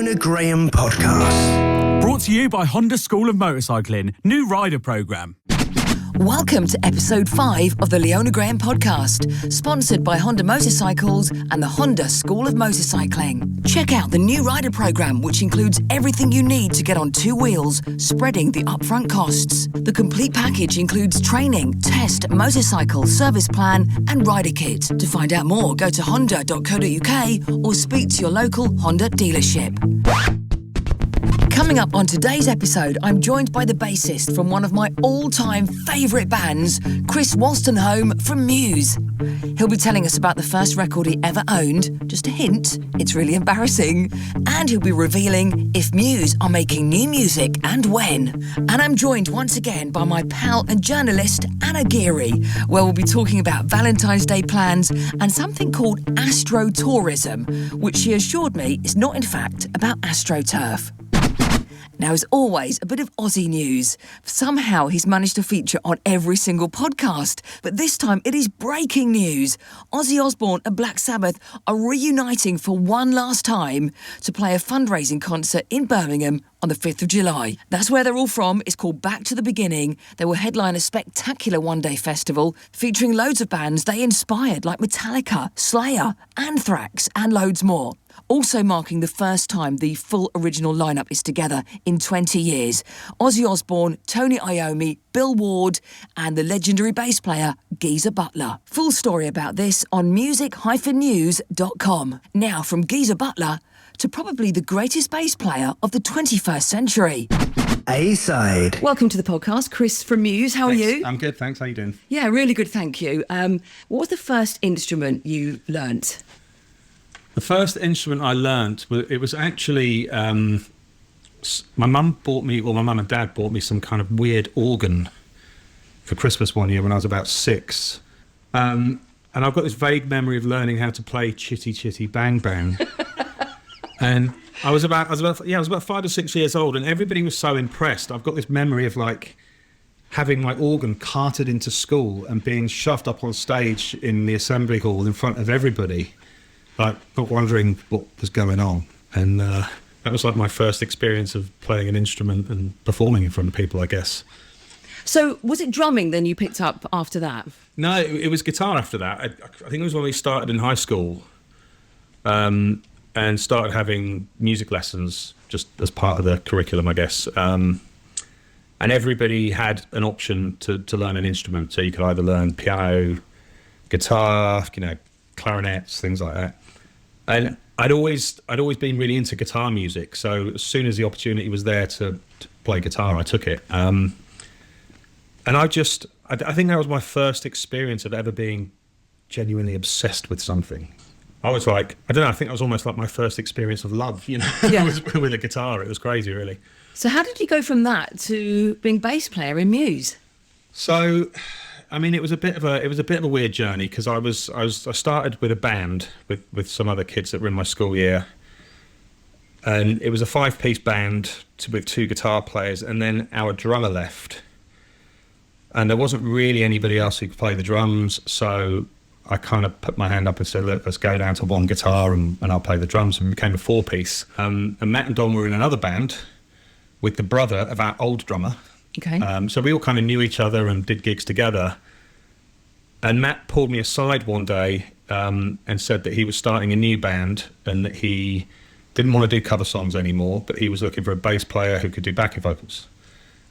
Leona Graham Podcast. Brought to you by Honda School of Motorcycling, new rider programme. Welcome to episode 5 of the Leona Graham Podcast, sponsored by Honda Motorcycles and the Honda School of Motorcycling. Check out the new rider programme, which includes everything you need to get on two wheels, spreading the upfront costs. The complete package includes training, test, motorcycle, service plan and rider kit. To find out more, go to honda.co.uk or speak to your local Honda dealership. Coming up on today's episode, I'm joined by the bassist from one of my all-time favourite bands, Chris Wolstenholme from Muse. He'll be telling us about the first record he ever owned, just a hint, it's really embarrassing, and he'll be revealing if Muse are making new music and when. And I'm joined once again by my pal and journalist, Anna Geary, where we'll be talking about Valentine's Day plans and something called astrotourism, which she assured me is not in fact about astroturf. Now, as always, a bit of Aussie news. Somehow he's managed to feature on every single podcast, but this time it is breaking news. Ozzy Osbourne and Black Sabbath are reuniting for one last time to play a fundraising concert in Birmingham on the 5th of July. That's where they're all from. It's called Back to the Beginning. They will headline a spectacular one-day festival featuring loads of bands they inspired like Metallica, Slayer, Anthrax and loads more. Also marking the first time the full original lineup is together in 20 years. Ozzy Osbourne, Tony Iommi, Bill Ward and the legendary bass player Geezer Butler. Full story about this on music-news.com. Now from Geezer Butler to probably the greatest bass player of the 21st century. A-side. Welcome to the podcast, Chris from Muse. How are you? I'm good, thanks. How are you doing? Yeah, really good, thank you. What was the first instrument you learnt? The first instrument I learnt, it was actually, my mum and dad bought me some kind of weird organ for Christmas one year when I was about 6. And I've got this vague memory of learning how to play Chitty Chitty Bang Bang. And I was about 5 or 6 years old, and everybody was so impressed. I've got this memory of like having my organ carted into school and being shoved up on stage in the assembly hall in front of everybody, like not wondering what was going on. And that was like my first experience of playing an instrument and performing in front of people, I guess. So was it drumming then you picked up after that? No, it was guitar after that. I think it was when we started in high school. And started having music lessons just as part of the curriculum, I guess. And everybody had an option to learn an instrument. So you could either learn piano, guitar, clarinets, things like that. And I'd always been really into guitar music. So as soon as the opportunity was there to play guitar, I took it. And I think that was my first experience of ever being genuinely obsessed with something. I was like, I don't know, I think it was almost like my first experience of love, Yeah. with a guitar. It was crazy, really. So how did you go from that to being bass player in Muse? So, I mean, it was a bit of a weird journey because I started with a band with some other kids that were in my school year, and it was a 5-piece band with 2 guitar players, and then our drummer left, and there wasn't really anybody else who could play the drums, so I kind of put my hand up and said, look, let's go down to one guitar and I'll play the drums, and it became a 4-piece. And Matt and Don were in another band with the brother of our old drummer. Okay. So we all kind of knew each other and did gigs together. And Matt pulled me aside one day and said that he was starting a new band and that he didn't want to do cover songs anymore, but he was looking for a bass player who could do backing vocals.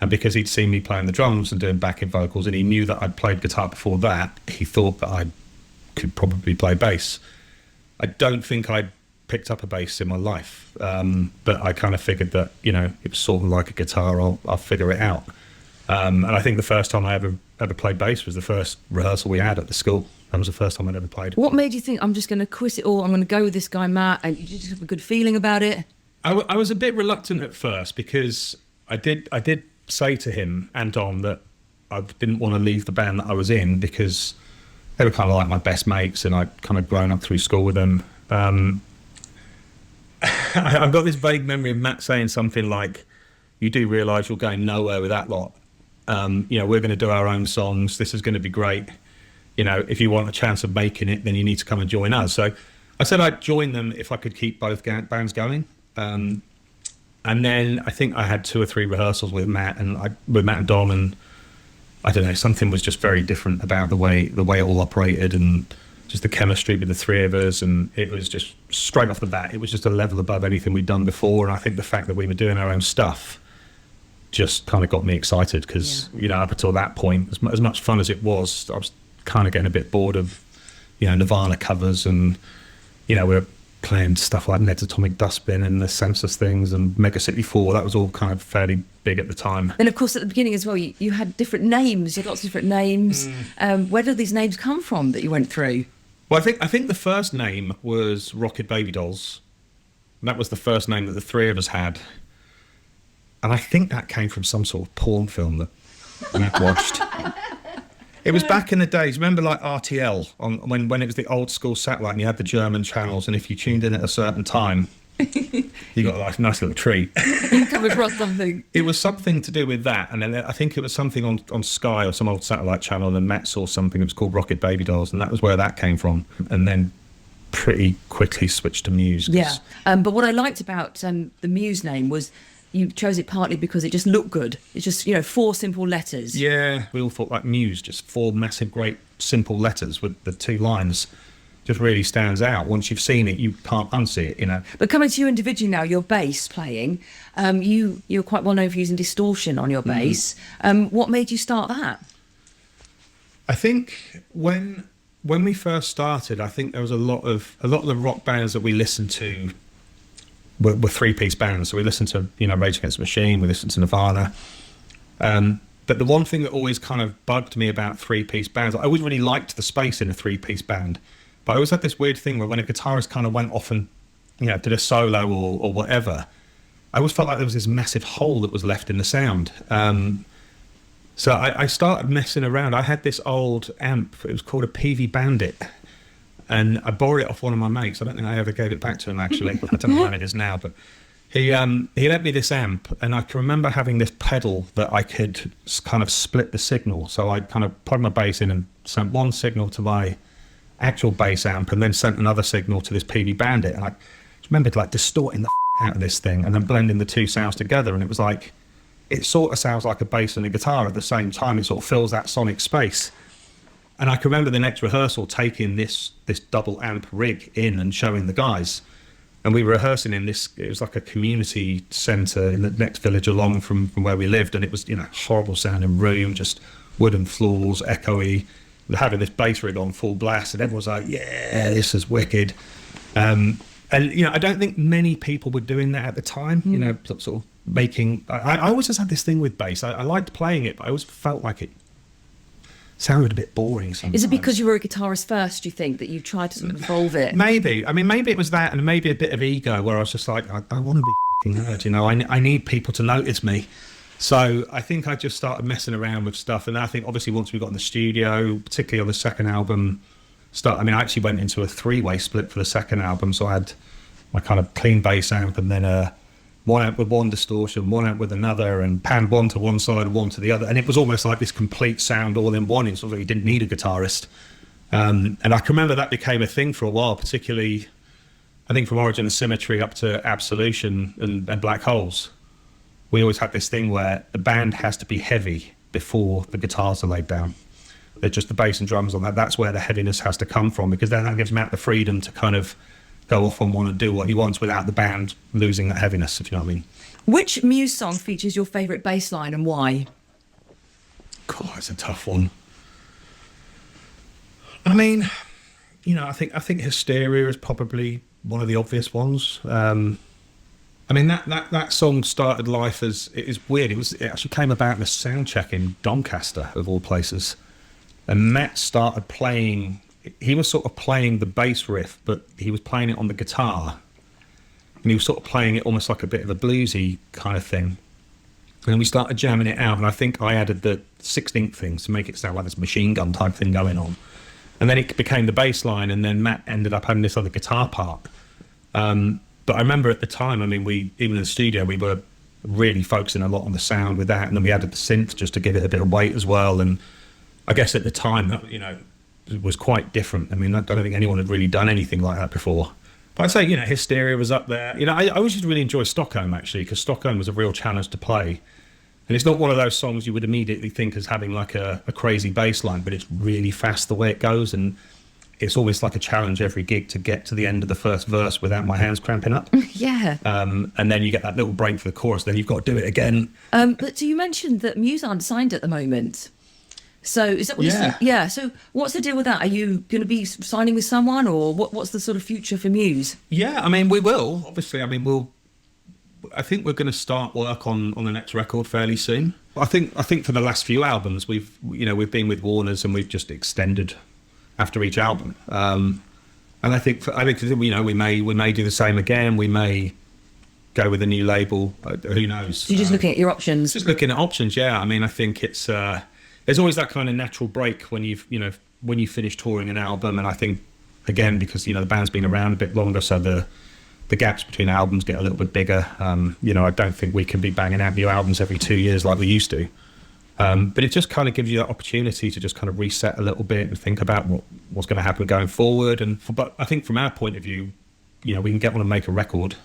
And because he'd seen me playing the drums and doing backing vocals and he knew that I'd played guitar before that, he thought that I could probably play bass. I don't think I'd picked up a bass in my life, but I kind of figured that it was sort of like a guitar. I'll figure it out. And I think the first time I ever played bass was the first rehearsal we had at the school. That was the first time I'd ever played. What made you think I'm just going to quit it all? I'm going to go with this guy Matt, and you just have a good feeling about it? I was a bit reluctant at first because I did say to him and Dom that I didn't want to leave the band that I was in because they were kind of like my best mates and I'd kind of grown up through school with them. I've got this vague memory of Matt saying something like, you do realise you're going nowhere with that lot. We're going to do our own songs. This is going to be great. If you want a chance of making it, then you need to come and join us. So I said I'd join them if I could keep both bands going. And then I think I had 2 or 3 rehearsals with Matt and Dom, and I don't know, something was just very different about the way it all operated, and just the chemistry with the 3 of us. And it was just straight off the bat, it was just a level above anything we'd done before. And I think the fact that we were doing our own stuff just kind of got me excited, because you know, up until that point, as much fun as it was, I was kind of getting a bit bored of, you know, Nirvana covers, and you know, we're playing stuff like Ned's Atomic Dustbin and the Census things and Mega City 4. That was all kind of fairly big at the time. And of course, at the beginning as well, you had different names. You had lots of different names. Where did these names come from that you went through? Well, I think the first name was Rocket Baby Dolls. That was the first name that the 3 of us had. And I think that came from some sort of porn film that Matt watched. It was back in the days, remember like RTL, when it was the old school satellite and you had the German channels, and if you tuned in at a certain time, you got like a nice little treat. You come across something. It was something to do with that, and then I think it was something on Sky or some old satellite channel, and then Matt saw something that was called Rocket Baby Dolls, and that was where that came from, and then pretty quickly switched to Muse. Yeah, but what I liked about the Muse name was you chose it partly because it just looked good. It's just, you know, 4 simple letters. Yeah, we all thought like Muse, just 4 massive, great, simple letters with the 2 lines. Just really stands out. Once you've seen it, you can't unsee it, you know. But coming to you individually now, your bass playing, you're quite well known for using distortion on your bass. What made you start that? I think when we first started, I think there was a lot of the rock bands that we listened to were 3-piece bands. So we listened to, you know, Rage Against the Machine, we listened to Nirvana. But the one thing that always kind of bugged me about 3-piece bands, I always really liked the space in a 3-piece band, but I always had this weird thing where when a guitarist kind of went off and, you know, did a solo or whatever, I always felt like there was this massive hole that was left in the sound. So I started messing around. I had this old amp, it was called a PV Bandit, and I borrowed it off one of my mates. I don't think I ever gave it back to him, actually. I don't know where it is now, but he lent me this amp, and I can remember having this pedal that I could kind of split the signal. So I kind of plugged my bass in and sent one signal to my actual bass amp, and then sent another signal to this PV Bandit. And I just remembered like distorting the out of this thing and then blending the 2 sounds together, and it was like, it sort of sounds like a bass and a guitar at the same time. It sort of fills that sonic space. And I can remember the next rehearsal taking this double amp rig in and showing the guys. And we were rehearsing in this, it was like a community centre in the next village along from where we lived. And it was, you know, horrible sounding room, just wooden floors, echoey, having this bass rig on full blast. And everyone was like, yeah, this is wicked. And, you know, I don't think many people were doing that at the time, you know, sort of making, I always just had this thing with bass. I liked playing it, but I always felt like it sounded a bit boring sometimes. Is it because you were a guitarist first, do you think, that you tried to sort of evolve it? Maybe. I mean, maybe it was that, and maybe a bit of ego where I was just like, I don't want to be f***ing heard, you know, I need people to notice me. So I think I just started messing around with stuff, and I think obviously once we got in the studio, particularly on the second album, I actually went into a 3-way split for the second album, so I had my kind of clean bass amp, and then one amp with one distortion, one amp with another, and panned one to one side, one to the other. And it was almost like this complete sound all in one. It's sort of, you didn't need a guitarist. And I can remember that became a thing for a while, particularly, I think from Origin of Symmetry up to Absolution and Black Holes. We always had this thing where the band has to be heavy before the guitars are laid down. They're just the bass and drums on that. That's where the heaviness has to come from, because then that gives Matt the freedom to kind of go off and want to do what he wants without the band losing that heaviness, if you know what I mean. Which Muse song features your favourite bass line and why? God, that's a tough one. I mean, you know, I think Hysteria is probably one of the obvious ones. I mean, that song started life as, it is weird. It actually came about in a sound check in Doncaster, of all places. And Matt started playing. He was sort of playing the bass riff, but he was playing it on the guitar. And he was sort of playing it almost like a bit of a bluesy kind of thing. And then we started jamming it out, and I think I added the 16th things to make it sound like this machine gun type thing going on. And then it became the bass line, and then Matt ended up having this other guitar part. But I remember at the time, I mean, even in the studio, we were really focusing a lot on the sound with that, and then we added the synth just to give it a bit of weight as well. And I guess at the time, that, you know, it was quite different. I mean, I don't think anyone had really done anything like that before. But I'd say, Hysteria was up there. I always used to really enjoy Stockholm, actually, because Stockholm was a real challenge to play. And it's not one of those songs you would immediately think as having like a crazy bass line, but it's really fast the way it goes. And it's always like a challenge every gig to get to the end of the first verse without my hands cramping up. Yeah. And then you get that little break for the chorus, then you've got to do it again. But you mentioned that Muse aren't signed at the moment. So is that what you're saying? Yeah. So what's the deal with that? Are you going to be signing with someone, or what's the sort of future for Muse? Yeah, we will. Obviously, I think we're going to start work on the next record fairly soon. I think for the last few albums, we've been with Warner's and we've just extended after each album. And I think we may do the same again. We may go with a new label. Who knows? So you're just looking at your options. Just looking at options. Yeah. I think it's. There's always that kind of natural break when when you finish touring an album, and I think again because the band's been around a bit longer, so the gaps between albums get a little bit bigger. I don't think we can be banging out new albums every 2 years like we used to. But it just kind of gives you that opportunity to just kind of reset a little bit and think about what's going to happen going forward. But I think from our point of view, we can get on and make a record,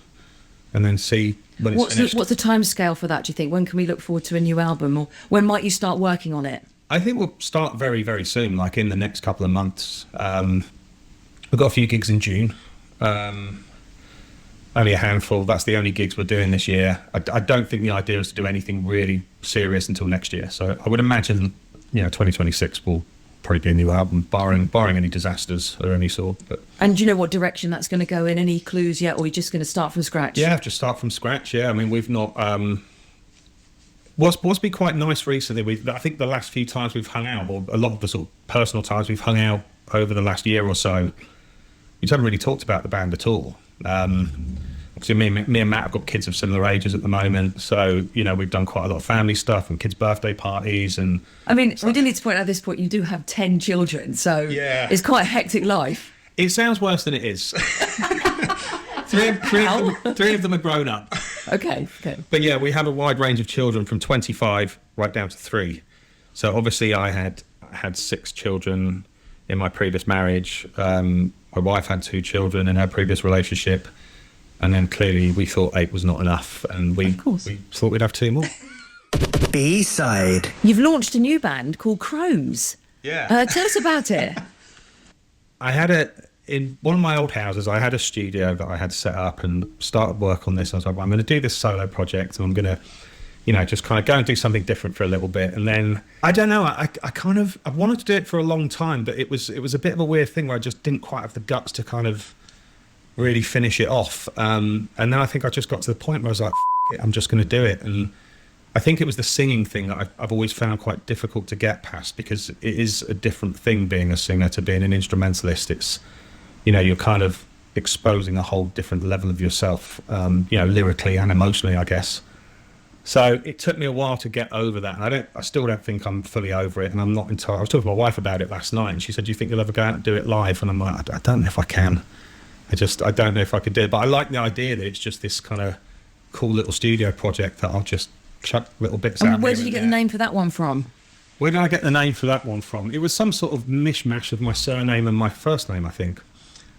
and then see when it's finished. What's the time scale for that? Do you think? When can we look forward to a new album, or when might you start working on it? I think we'll start very, very soon, like in the next couple of months. We've got a few gigs in June. Only a handful. That's the only gigs we're doing this year. I don't think the idea is to do anything really serious until next year. So I would imagine, 2026 will probably be a new album, barring any disasters of any sort. And do you know what direction that's going to go in? Any clues yet, or are you just going to start from scratch? Yeah, just start from scratch. Yeah, we've not. What's been quite nice recently, I think the last few times we've hung out, or a lot of the sort of personal times we've hung out over the last year or so, we haven't really talked about the band at all. Obviously me and Matt have got kids of similar ages at the moment, so we've done quite a lot of family stuff and kids' birthday parties, and we do need to point out at this point you do have 10 children, so yeah, it's quite a hectic life. It sounds worse than it is. Three of them are grown up. Okay. But yeah, we have a wide range of children from 25 right down to 3. So obviously I had 6 children in my previous marriage. My wife had 2 children in her previous relationship. And then clearly we thought 8 was not enough. And we thought we'd have 2 more. B-side. You've launched a new band called Crows. Yeah. Tell us about it. I had in one of my old houses, I had a studio that I had set up and started work on this. I was like, I'm going to do this solo project, and I'm going to, just kind of go and do something different for a little bit. And then, I don't know, I wanted to do it for a long time, but it was a bit of a weird thing where I just didn't quite have the guts to kind of really finish it off. And then I think I just got to the point where I was like, it, I'm just going to do it. And I think it was the singing thing that I've always found quite difficult to get past, because it is a different thing being a singer to being an instrumentalist. It's, you're kind of exposing a whole different level of yourself, lyrically and emotionally, I guess. So it took me a while to get over that. And I still don't think I'm fully over it. And I'm not entirely. I was talking to my wife about it last night, and she said, "Do you think you'll ever go out and do it live?" And I'm like, I don't know if I can. I don't know if I could do it. But I like the idea that it's just this kind of cool little studio project that I'll just chuck little bits out. Where did you get the name for that one from? Where did I get the name for that one from? It was some sort of mishmash of my surname and my first name, I think,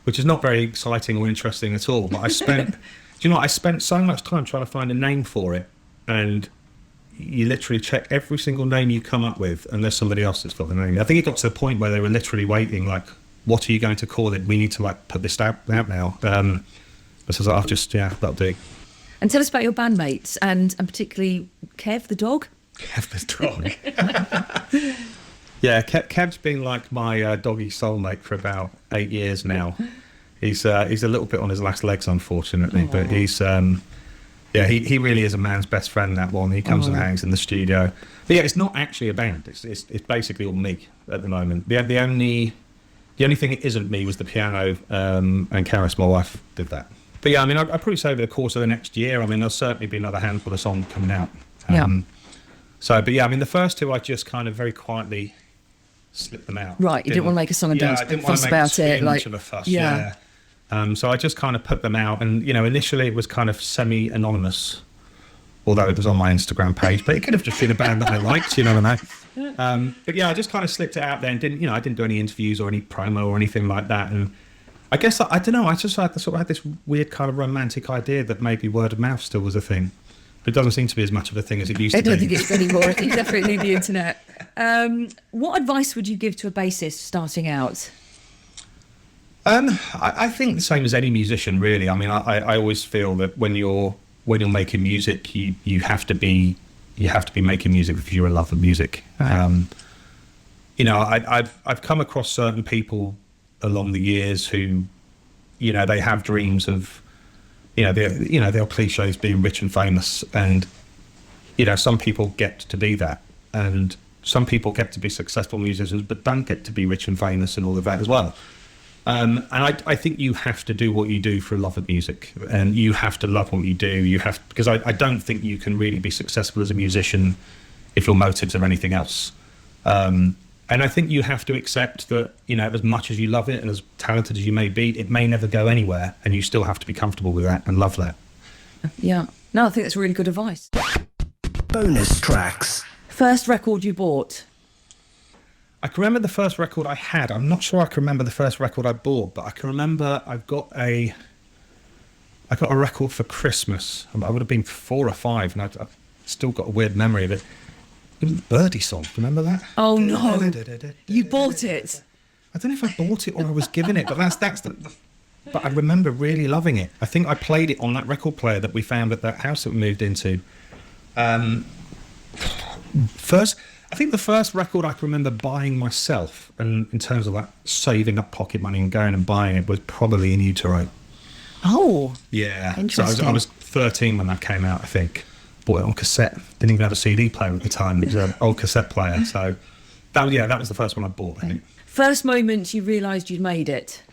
which is not very exciting or interesting at all. But I spent, I spent so much time trying to find a name for it, and you literally check every single name you come up with unless somebody else has got the name. I think it got to the point where they were literally waiting, like, what are you going to call it? We need to put this out now. So I was like, that'll do. And tell us about your bandmates, and particularly Kev the dog. Kev the dog. Yeah, Kev's been like my doggy soulmate for about 8 years now. He's a little bit on his last legs, unfortunately, but he's he really is a man's best friend. That one, he comes and hangs in the studio. But yeah, it's not actually a band. It's basically all me at the moment. The only thing it isn't me was the piano, and Karis, my wife, did that. But yeah, I'd probably say over the course of the next year, there'll certainly be another handful of songs coming out. The first 2 I just kind of very quietly slipped them out. Right, you didn't want to make a song and dance fuss about it. Much of a fuss, yeah. So I just kind of put them out, and initially it was kind of semi-anonymous, although it was on my Instagram page, but it could have just been a band that I liked, you never know. But yeah, I just kind of slipped it out there and I didn't do any interviews or any promo or anything like that. And I guess I don't know. I just had this weird kind of romantic idea that maybe word of mouth still was a thing, but it doesn't seem to be as much of a thing as it used to be. I don't think it's anymore. I think definitely the internet. What advice would you give to a bassist starting out? I think the same as any musician, really. I mean, I always feel that when you're making music, you have to be making music if you're a lover of music. Right. I've come across certain people along the years who, they have dreams of, their cliches being rich and famous, and some people get to be that, and some people get to be successful musicians but don't get to be rich and famous and all of that as well. And I think you have to do what you do for love of music, and you have to love what you do. Because I don't think you can really be successful as a musician if your motives are anything else. And I think you have to accept that, as much as you love it and as talented as you may be, it may never go anywhere, and you still have to be comfortable with that and love that. Yeah. No, I think that's really good advice. Bonus tracks. First record you bought? I can remember the first record I had. I'm not sure I can remember the first record I bought, but I can remember I got a record for Christmas. I would have been 4 or 5, and I've still got a weird memory of it. It was the Birdie song. Remember that? Oh no! You bought it? I don't know if I bought it or I was given it, but that's the. But I remember really loving it. I think I played it on that record player that we found at that house that we moved into. I think the first record I can remember buying myself, and in terms of like saving up pocket money and going and buying it, was probably In Utero. Oh, yeah. Interesting. So I was 13 when that came out, I think. Bought it on cassette. Didn't even have a CD player at the time. It was an old cassette player. So that was the first one I bought, I think. First moment you realised you'd made it?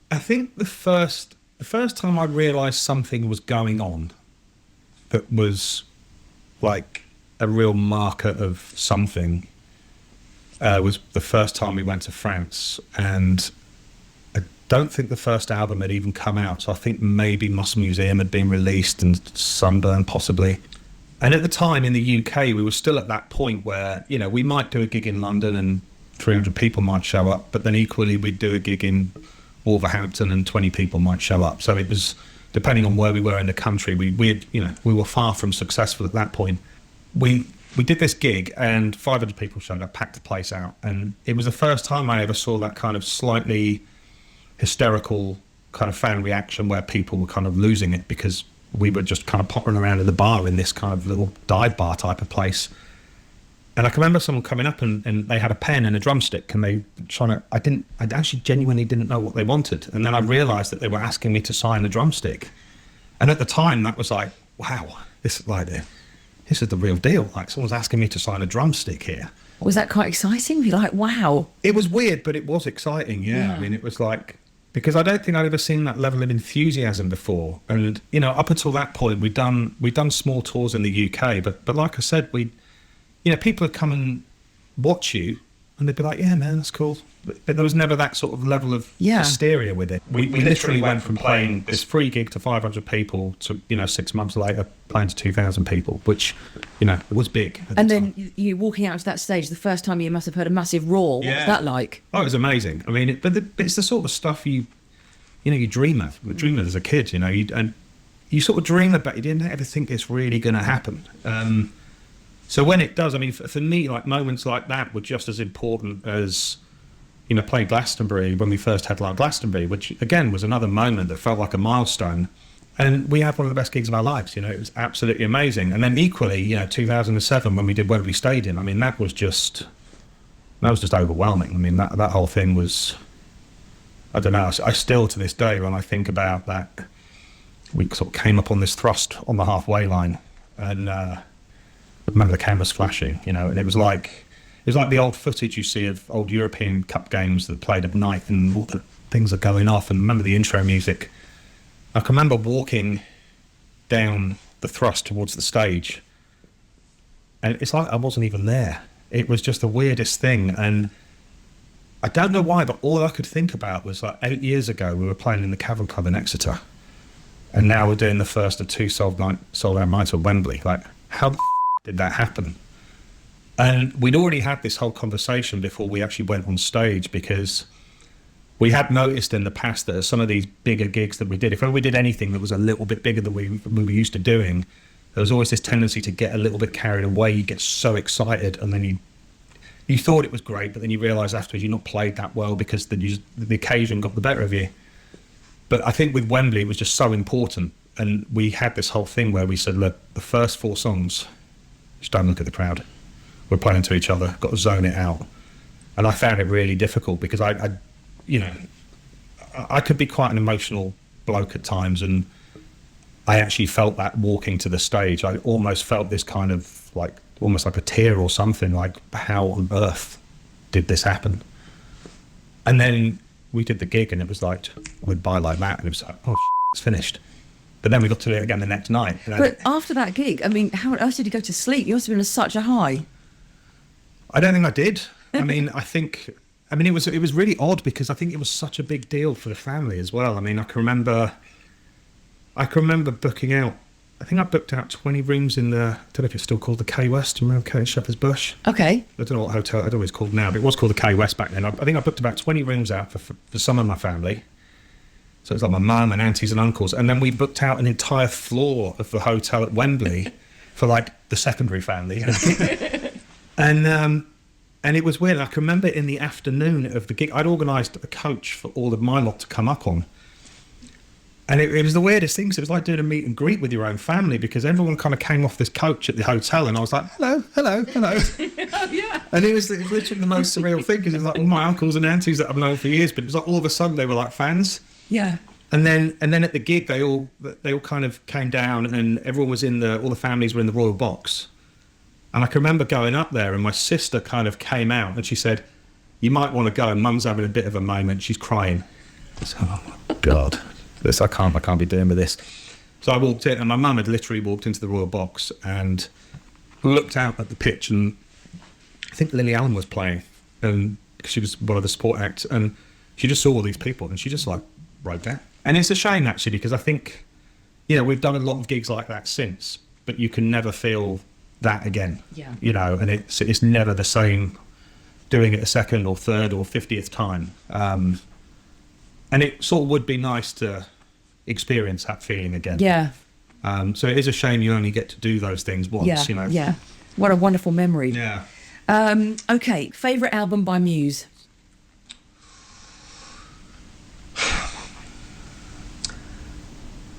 I think the first time I realised something was going on that was like a real marker of something was the first time we went to France, and I don't think the first album had even come out, so I think maybe Muscle Museum had been released and Sunburn possibly. And at the time in the UK we were still at that point where we might do a gig in London and 300 people might show up, but then equally we'd do a gig in Wolverhampton and 20 people might show up. So it was, depending on where we were in the country, we were far from successful at that point. We did this gig and 500 people showed up, packed the place out, and it was the first time I ever saw that kind of slightly hysterical kind of fan reaction where people were kind of losing it because we were just kind of pottering around in the bar in this kind of little dive bar type of place. And I can remember someone coming up and they had a pen and a drumstick, and I actually genuinely didn't know what they wanted. And then I realised that they were asking me to sign a drumstick. And at the time that was like, wow, this is the real deal. Like, someone's asking me to sign a drumstick here. Was that quite exciting? You're like, wow. It was weird, but it was exciting, yeah. I mean, it was like, because I don't think I'd ever seen that level of enthusiasm before. And, up until that point, we'd done small tours in the UK, but like I said, people would come and watch you and they'd be like, yeah, man, that's cool. But there was never that sort of level of hysteria with it. We literally went from playing this free gig to 500 people to, 6 months later playing to 2,000 people, which, it was big. And then you walking out to that stage, the first time you must have heard a massive roar. What was that like? Oh, it was amazing. I mean, but it's the sort of stuff you dream of. You dream of as a kid, and you sort of dream about it. You didn't ever think it's really going to happen. So when it does, I mean, for me, like, moments like that were just as important as, playing Glastonbury when we first headlined Glastonbury, which again was another moment that felt like a milestone. And we had one of the best gigs of our lives. It was absolutely amazing. And then equally, 2007 when we did Wembley Stadium, I mean, that was just overwhelming. I mean, that whole thing was, I don't know. I still to this day, when I think about that, we sort of came up on this thrust on the halfway line, and I remember the cameras flashing, and it was like the old footage you see of old European Cup games that played at night and all the things are going off. And remember the intro music. I can remember walking down the thrust towards the stage, and it's like I wasn't even there. It was just the weirdest thing, and I don't know why, but all I could think about was like 8 years ago we were playing in the Cavern Club in Exeter, and now we're doing the first of 2 sold out nights at Wembley. Like, how did that happen? And we'd already had this whole conversation before we actually went on stage, because we had noticed in the past that some of these bigger gigs that we did, if we did anything that was a little bit bigger than we were used to doing, there was always this tendency to get a little bit carried away. You get so excited, and then you thought it was great, but then you realise afterwards you're not played that well because the occasion got the better of you. But I think with Wembley, it was just so important. And we had this whole thing where we said, look, the first 4 songs, just don't look at the crowd. We're playing to each other, got to zone it out. And I found it really difficult because I could be quite an emotional bloke at times, and I actually felt that walking to the stage. I almost felt this kind of like, almost like a tear or something, like how on earth did this happen? And then we did the gig and it was like, we'd buy like that and it was like, oh, it's finished. But then we got to do it again the next night. But after that gig, I mean, how else did you go to sleep? You must have been on such a high. I don't think I did. I mean, it was really odd because I think it was such a big deal for the family as well. I mean, I can remember booking out. I think I booked out 20 rooms in the, I don't know if it's still called the K West. Do you remember K in Shepherd's Bush? Okay. I don't know what hotel, I don't know what it's called now, but it was called the K West back then. I think I booked about 20 rooms out for some of my family. So it was like my mum and aunties and uncles. And then we booked out an entire floor of the hotel at Wembley for like the secondary family. And it was weird. I can remember in the afternoon of the gig, I'd organised a coach for all of my lot to come up on. And it was the weirdest thing. So it was like doing a meet and greet with your own family because everyone kind of came off this coach at the hotel and I was like, hello. Oh, yeah. And it was literally the most surreal thing because it was like all my uncles and aunties that I've known for years, but it was like all of a sudden they were like fans. Yeah. And then at the gig, they all kind of came down and everyone was all the families were in the royal box. And I can remember going up there and my sister kind of came out and she said, you might want to go. And Mum's having a bit of a moment. She's crying. I said, oh my God, I can't be doing with this. So I walked in and my mum had literally walked into the royal box and looked out at the pitch and I think Lily Allen was playing and she was one of the support acts and she just saw all these people and she just like wrote down. And it's a shame actually because I think, we've done a lot of gigs like that since, but you can never feel that again. Yeah. And it's never the same doing it a second or third or 50th time. And it sort of would be nice to experience that feeling again. Yeah. So it is a shame you only get to do those things once, Yeah. What a wonderful memory. Yeah. Okay, favourite album by Muse?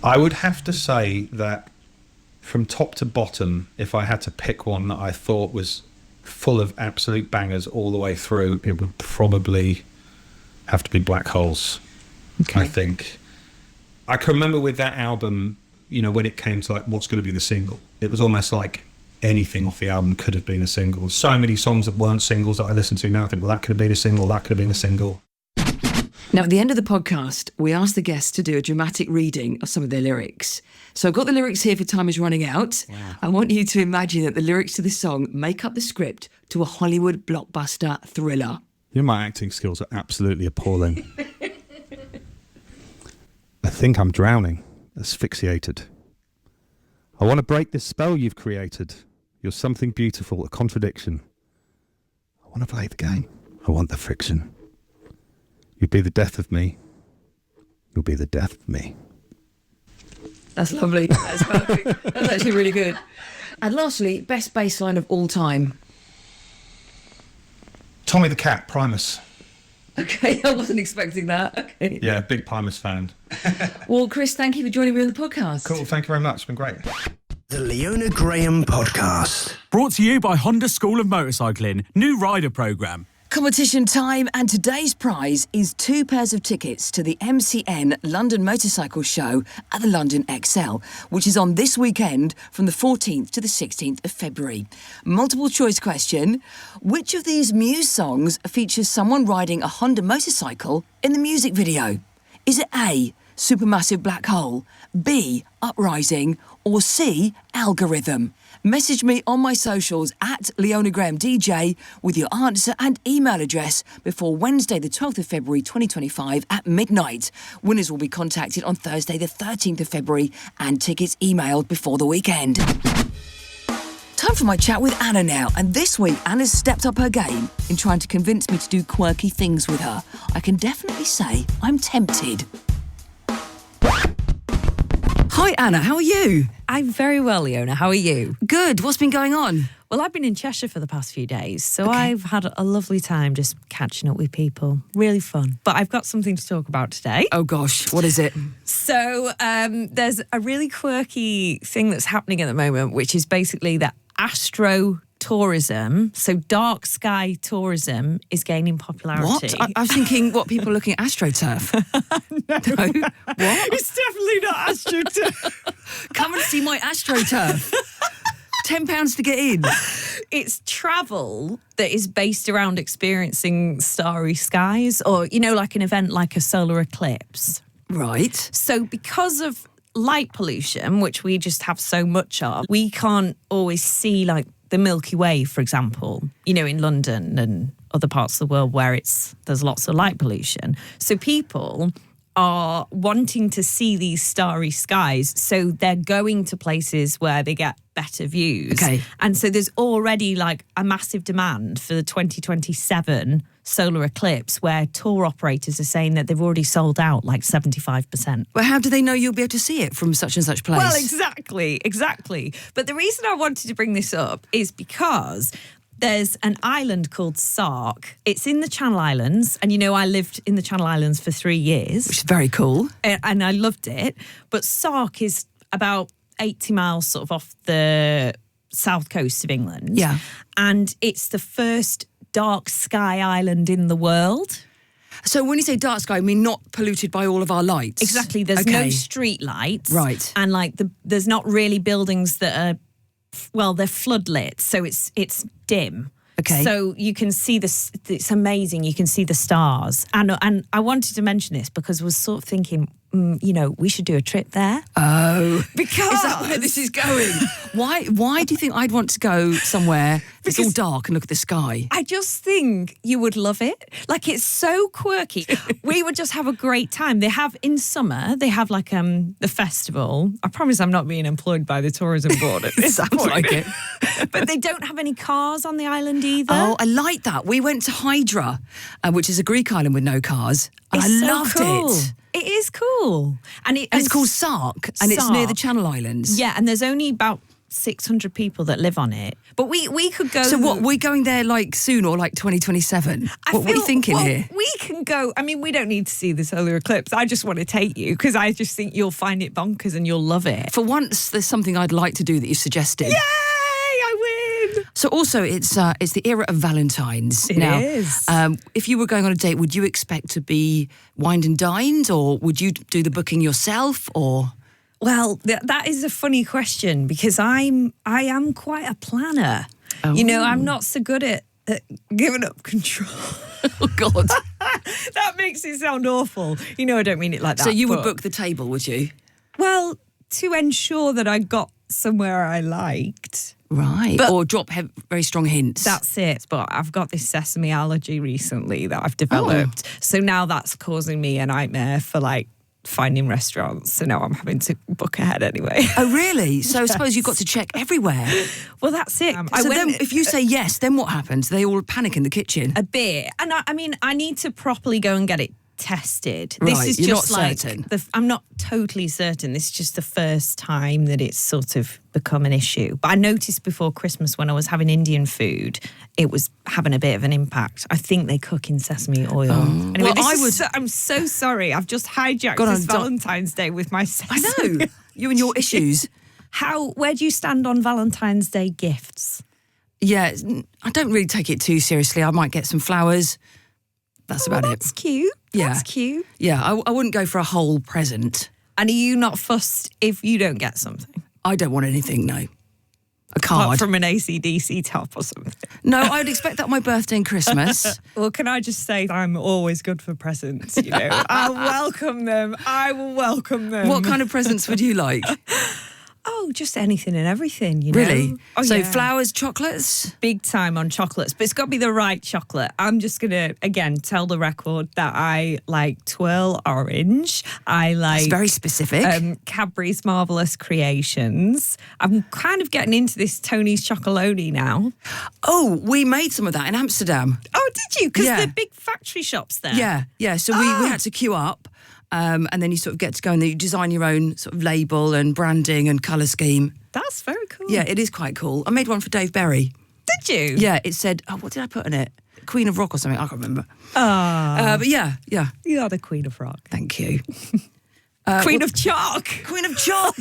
I would have to say that from top to bottom, if I had to pick one that I thought was full of absolute bangers all the way through, it would probably have to be Black Holes, Okay. I think. I can remember with that album, when it came to like what's going to be the single, it was almost like anything off the album could have been a single. So many songs that weren't singles that I listen to now, I think, well, that could have been a single, that could have been a single. Now, at the end of the podcast, we asked the guests to do a dramatic reading of some of their lyrics. So I've got the lyrics here for Time Is Running Out. Wow. I want you to imagine that the lyrics to this song make up the script to a Hollywood blockbuster thriller. My acting skills are absolutely appalling. I think I'm drowning, asphyxiated. I want to break this spell you've created. You're something beautiful, a contradiction. I want to play the game. I want the friction. You'd be the death of me. You'll be the death of me. That's lovely. That's perfect. That's actually really good. And lastly, best bass line of all time. Tommy the Cat, Primus. Okay, I wasn't expecting that. Okay. Yeah, big Primus fan. Well, Chris, thank you for joining me on the podcast. Cool, thank you very much. It's been great. The Leona Graham Podcast. Brought to you by Honda School of Motorcycling, new rider programme. Competition time, and today's prize is 2 pairs of tickets to the MCN London Motorcycle Show at the London XL, which is on this weekend from the 14th to the 16th of February. Multiple choice question: which of these Muse songs features someone riding a Honda motorcycle in the music video? Is it A, Supermassive Black Hole, B, Uprising, or C, Algorithm? Message me on my socials at Leona Graham DJ with your answer and email address before Wednesday the 12th of February 2025 at midnight. Winners will be contacted on Thursday the 13th of February and tickets emailed before the weekend. Time Time for my chat with Anna now, and this week Anna's stepped up her game in trying to convince me to do quirky things with her. I can definitely say I'm tempted. Hi Anna, how are you? I'm very well, Leona. How are you? Good, what's been going on? Well, I've been in Cheshire for the past few days, so I've had a lovely time just catching up with people. Really fun. But I've got something to talk about today. Oh gosh, what is it? So there's a really quirky thing that's happening at the moment, which is basically that astro-tourism, so dark sky tourism, is gaining popularity. What? I was thinking, what, people looking at AstroTurf? No. What? It's definitely not astroturf. Come and see my AstroTurf. £10 to get in. It's travel that is based around experiencing starry skies, or, you know, like an event like a solar eclipse. Right. So because of light pollution, which we just have so much of, we can't always see like the Milky Way, for example, you know, in London and other parts of the world where there's lots of light pollution. So people are wanting to see these starry skies, so they're going to places where they get better views. Okay. And so there's already like a massive demand for the 2027 solar eclipse, where tour operators are saying that they've already sold out like 75%. But how do they know you'll be able to see it from such and such place? Well, exactly. But the reason I wanted to bring this up is because there's an island called Sark. It's in the Channel Islands. And, you know, I lived in the Channel Islands for 3 years. Which is very cool. And I loved it. But Sark is about 80 miles sort of off the south coast of England. Yeah. And it's the first dark sky island in the world. So when you say dark sky, I mean not polluted by all of our lights? Exactly. There's no street lights. Right. And like there's not really buildings that are, well, they're floodlit, so it's dim. Okay. So you can see it's amazing. You can see the stars. And I wanted to mention this because I was sort of thinking, you know, we should do a trip there. Oh. Because Is that where this is going? Why do you think I'd want to go somewhere it's all dark and look at the sky? I just think you would love it. Like, it's so quirky. We would just have a great time. They have, in summer, they have like the festival. I promise I'm not being employed by the tourism board at this Sounds point. like it. But they don't have any cars on the island either. Oh, I like that. We went to Hydra, which is a Greek island with no cars. And It's I so loved cool. it. It is cool. And it's called Sark, and it's near the Sark. Channel Islands. Yeah, and there's only about 600 people that live on it. But we could go... So what, we're going there like soon or like 2027? What are you thinking here? We can go... I mean, we don't need to see the solar eclipse. I just want to take you because I just think you'll find it bonkers and you'll love it. For once, there's something I'd like to do that you've suggested. Yay! I win! So also, it's the era of Valentine's. It is. If you were going on a date, would you expect to be wined and dined, or would you do the booking yourself, or...? Well, that is a funny question because I am quite a planner. Oh. You know, I'm not so good at giving up control. Oh, God. That makes it sound awful. You know, I don't mean it like that. So you would but- book the table, would you? Well, to ensure that I got somewhere I liked. Right. But- or drop very strong hints. That's it. But I've got this sesame allergy recently that I've developed. So now that's causing me a nightmare for like finding restaurants. So now I'm having to book ahead anyway. Oh, really? So I suppose you've got to check everywhere. Well, that's it. So then if you say yes, then what happens? They all panic in the kitchen. A bit. And I mean, I need to properly go and get it tested. Right, This is you're just not like certain. I'm not totally certain. This is just the first time that it's sort of become an issue. But I noticed before Christmas when I was having Indian food, it was having a bit of an impact. I think they cook in sesame oil. Anyway, Well, I'm so sorry. I've just hijacked Got on this Valentine's Day with my I sesame. know. You and your issues. Where do you stand on Valentine's Day gifts? Yeah, I don't really take it too seriously. I might get some flowers. That's about That's it. cute. Yeah. That's cute. Yeah, I wouldn't go for a whole present. And are you not fussed if you don't get something? I don't want anything, no. A Apart card. from an AC/DC top or something. No, I would expect that on my birthday and Christmas. Well, can I just say I'm always good for presents, you know? I'll welcome them. I will welcome them. What kind of presents would you like? Oh, just anything and everything, you know. Really? Oh, So yeah. flowers, chocolates? Big time on chocolates, but it's got to be the right chocolate. I'm just going to, again, tell the record that I like Twirl Orange. I like... It's very specific. Cadbury's Marvellous Creations. I'm kind of getting into this Tony's Chocolonely now. Oh, we made some of that in Amsterdam. Oh, did you? Because Yeah. they're big factory shops there. Yeah. So we had to queue up. And then you sort of get to go and you design your own sort of label and branding and colour scheme. That's very cool. Yeah, it is quite cool. I made one for Dave Berry. Did you? Yeah, it said, what did I put in it? Queen of Rock or something, I can't remember. But yeah, You are the Queen of Rock. thank you. Queen of Chalk. Queen of Chalk!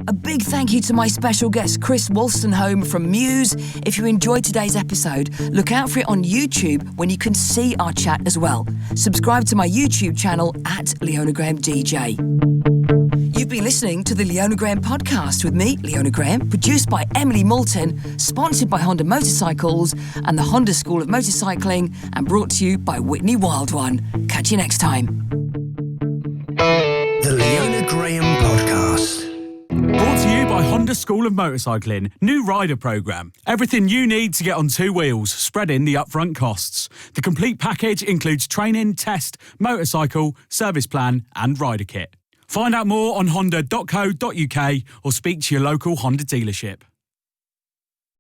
A big thank you to my special guest, Chris Wolstenholme from Muse. If you enjoyed today's episode, look out for it on YouTube when you can see our chat as well. Subscribe to my YouTube channel at Leona Graham DJ. You've been listening to the Leona Graham podcast with me, Leona Graham, produced by Emily Moulton, sponsored by Honda Motorcycles and the Honda School of Motorcycling, and brought to you by Whitney Wild One. Catch you next time. The Leona Graham Podcast. Brought to you by Honda School of Motorcycling. New rider programme. Everything you need to get on two wheels, spreading the upfront costs. The complete package includes training, test, motorcycle, service plan and rider kit. Find out more on honda.co.uk or speak to your local Honda dealership.